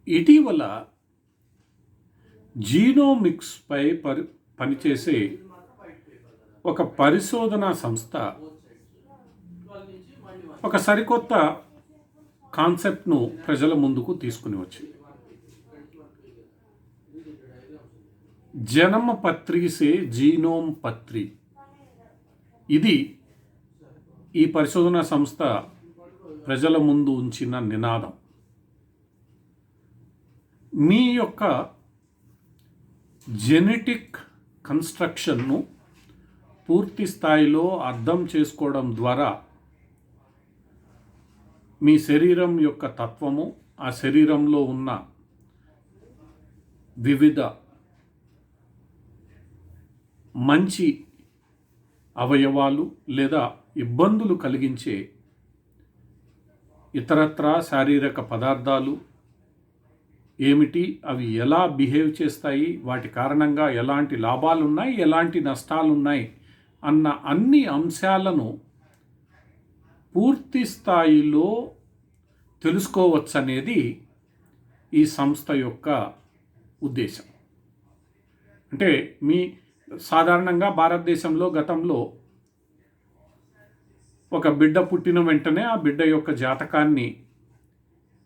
ఇటీవల జీనోమిక్స్పై పనిచేసే ఒక పరిశోధనా సంస్థ ఒక సరికొత్త కాన్సెప్ట్ను ప్రజల ముందుకు తీసుకుని వచ్చింది. జనమ పత్రి సే జీనోమ్ పత్రి. ఇది ఈ పరిశోధనా సంస్థ ప్రజల ముందు ఉంచిన నినాదం. మీ యొక్క జెనెటిక్ కన్స్ట్రక్షన్ను పూర్తి స్థాయిలో అర్థం చేసుకోవడం ద్వారా మీ శరీరం యొక్క తత్వము, ఆ శరీరంలో ఉన్న వివిధ మంచి అవయవాలు లేదా ఇబ్బందులు కలిగించే ఇతరత్రా శారీరక పదార్థాలు ఏమిటి, అవి ఎలా బిహేవ్ చేస్తాయి, వాటి కారణంగా ఎలాంటి లాభాలు ఉన్నాయి, ఎలాంటి నష్టాలు ఉన్నాయి అన్న అన్ని అంశాలను పూర్తి స్థాయిలో తెలుసుకోవచ్చనేది ఈ సంస్థ యొక్క ఉద్దేశం. అంటే సాధారణంగా భారతదేశంలో గతంలో ఒక బిడ్డ పుట్టిన వెంటనే ఆ బిడ్డ యొక్క జాతకాన్ని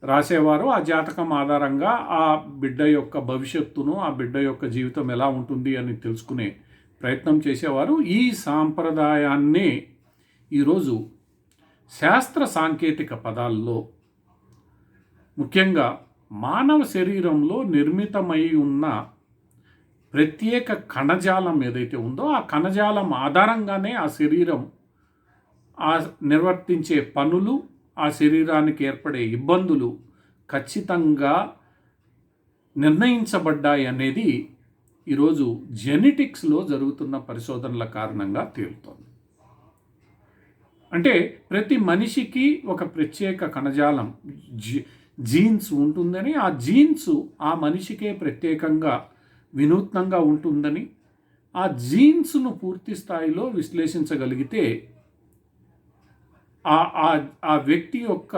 రాసేవారు. ఆ జాతకం ఆధారంగా ఆ బిడ్డ యొక్క భవిష్యత్తును, ఆ బిడ్డ యొక్క జీవితం ఎలా ఉంటుంది అని తెలుసుకునే ప్రయత్నం చేసేవారు. ఈ సాంప్రదాయాన్నే ఈరోజు శాస్త్ర సాంకేతిక పదాల్లో, ముఖ్యంగా మానవ శరీరంలో నిర్మితమై ఉన్న ప్రత్యేక కణజాలం ఏదైతే ఉందో ఆ కణజాలం ఆధారంగానే ఆ శరీరం నిర్వర్తించే పనులు, ఆ శరీరానికి ఏర్పడే ఇబ్బందులు ఖచ్చితంగా నిర్ణయించబడ్డాయి అనేది ఈరోజు జెనెటిక్స్లో జరుగుతున్న పరిశోధనల కారణంగా తేలుతోంది. అంటే ప్రతి మనిషికి ఒక ప్రత్యేక కణజాలం, జీన్స్ ఉంటుందని, ఆ జీన్స్ ఆ మనిషికే ప్రత్యేకంగా వినూత్నంగా ఉంటుందని, ఆ జీన్స్ను పూర్తి స్థాయిలో విశ్లేషించగలిగితే ఆ వ్యక్తి యొక్క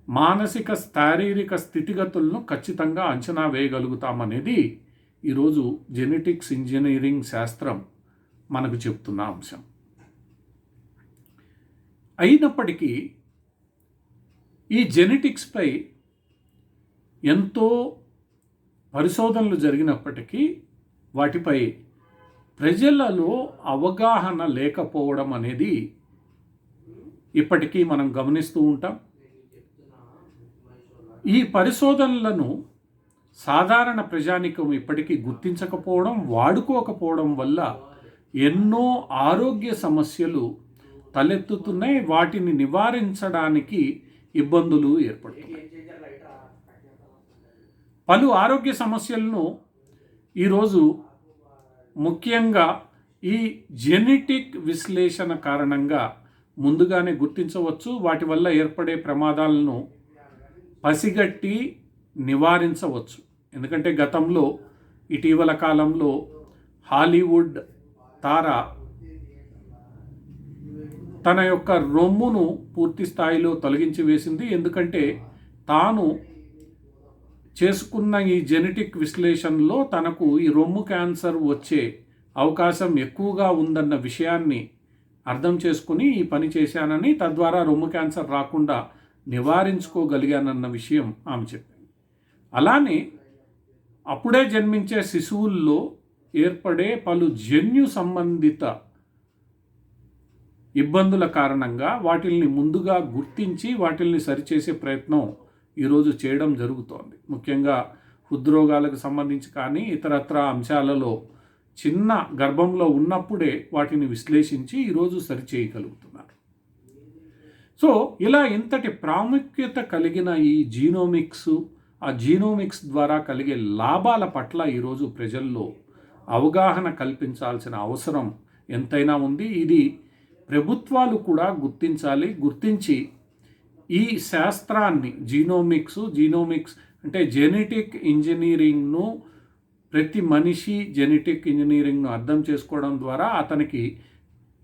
మానసిక శారీరక స్థితిగతులను ఖచ్చితంగా అంచనా వేయగలుగుతామనేది ఈరోజు జెనెటిక్స్ ఇంజనీరింగ్ శాస్త్రం మనకు చెప్తున్న అంశం. అయినప్పటికీ ఈ జెనెటిక్స్పై ఎంతో పరిశోధనలు జరిగినప్పటికీ వాటిపై ప్రజలలో అవగాహన లేకపోవడం అనేది ఇప్పటికీ మనం గమనిస్తూ ఉంటాం. ఈ పరిశోధనలను సాధారణ ప్రజానికం ఇప్పటికీ గుర్తించకపోవడం, వాడుకోకపోవడం వల్ల ఎన్నో ఆరోగ్య సమస్యలు తలెత్తుతున్నాయి. వాటిని నివారించడానికి ఇబ్బందులు ఏర్పడుతున్నాయి. పలు ఆరోగ్య సమస్యలను ఈరోజు ముఖ్యంగా ఈ జెనెటిక్ విశ్లేషణ కారణంగా ముందుగానే గుర్తించవచ్చు. వాటి వల్ల ఏర్పడే ప్రమాదాలను పసిగట్టి నివారించవచ్చు. ఎందుకంటే గతంలో, ఇటీవల కాలంలో హాలీవుడ్ తార తన యొక్క రొమ్మును పూర్తి స్థాయిలో తొలగించి వేసింది. ఎందుకంటే తాను చేసుకున్న ఈ జెనెటిక్ విశ్లేషణలో తనకు ఈ రొమ్ము క్యాన్సర్ వచ్చే అవకాశం ఎక్కువగా ఉందన్న విషయాన్ని అర్థం చేసుకుని ఈ పని చేశానని, తద్వారా రొమ్ము క్యాన్సర్ రాకుండా నివారించుకోగలిగానన్న విషయం ఆమె చెప్పింది. అలానే అప్పుడే జన్మించే శిశువుల్లో ఏర్పడే పలు జన్యు సంబంధిత ఇబ్బందుల కారణంగా వాటిల్ని ముందుగా గుర్తించి వాటిల్ని సరిచేసే ప్రయత్నం ఈరోజు చేయడం జరుగుతోంది. ముఖ్యంగా హృద్రోగాలకు సంబంధించి కానీ ఇతరత్ర అంశాలలో చిన్న గర్భంలో ఉన్నప్పుడే వాటిని విశ్లేషించి ఈరోజు సరిచేయగలుగుతున్నారు. సో ఇలా ఇంతటి ప్రాముఖ్యత కలిగిన ఈ జీనోమిక్స్, ఆ జీనోమిక్స్ ద్వారా కలిగే లాభాల పట్ల ఈరోజు ప్రజల్లో అవగాహన కల్పించాల్సిన అవసరం ఎంతైనా ఉంది. ఇది ప్రభుత్వాలు కూడా గుర్తించాలి. గుర్తించి ఈ శాస్త్రాన్ని జీనోమిక్స్ అంటే జెనెటిక్ ఇంజనీరింగ్ను, ప్రతి మనిషి జెనెటిక్ ఇంజనీరింగ్ను అర్థం చేసుకోవడం ద్వారా అతనికి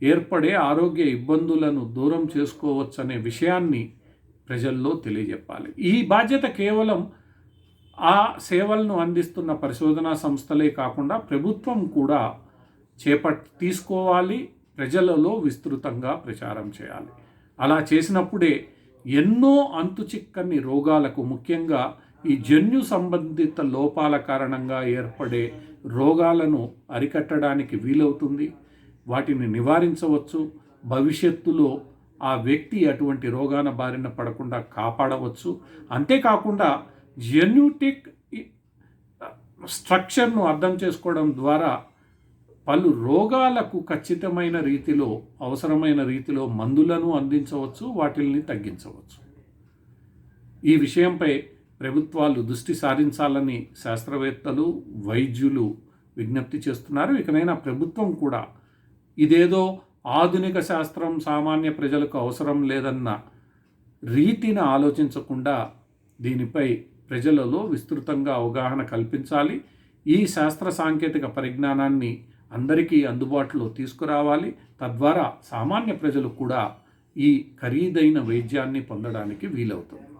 ఏర్పడే ఆరోగ్య ఇబ్బందులను దూరం చేసుకోవచ్చనే విషయాన్ని ప్రజల్లో తెలియజెప్పాలి. ఈ బాధ్యత కేవలం ఆ సేవలను అందిస్తున్న పరిశోధనా సంస్థలే కాకుండా ప్రభుత్వం కూడా తీసుకోవాలి, ప్రజలలో విస్తృతంగా ప్రచారం చేయాలి. అలా చేసినప్పుడే ఎన్నో అంతుచిక్కని రోగాలకు, ముఖ్యంగా ఈ జన్యు సంబంధిత లోపాల కారణంగా ఏర్పడే రోగాలను అరికట్టడానికి వీలవుతుంది, వాటిని నివారించవచ్చు. భవిష్యత్తులో ఆ వ్యక్తి అటువంటి రోగాన బారిన పడకుండా కాపాడవచ్చు. అంతేకాకుండా జెన్యూటిక్ స్ట్రక్చర్ను అర్థం చేసుకోవడం ద్వారా పలు రోగాలకు ఖచ్చితమైన రీతిలో, అవసరమైన రీతిలో మందులను అందించవచ్చు, వాటిని తగ్గించవచ్చు. ఈ విషయంపై ప్రభుత్వాలు దృష్టి సారించాలని శాస్త్రవేత్తలు, వైద్యులు విజ్ఞప్తి చేస్తున్నారు. ఇకనైనా ప్రభుత్వం కూడా ఇదేదో ఆధునిక శాస్త్రం సామాన్య ప్రజలకు అవసరం లేదన్న రీతిని ఆలోచించకుండా దీనిపై ప్రజలలో విస్తృతంగా అవగాహన కల్పించాలి. ఈ శాస్త్ర సాంకేతిక పరిజ్ఞానాన్ని అందరికీ అందుబాటులో తీసుకురావాలి. తద్వారా సామాన్య ప్రజలు కూడా ఈ ఖరీదైన వైద్యాన్ని పొందడానికి వీలవుతుంది.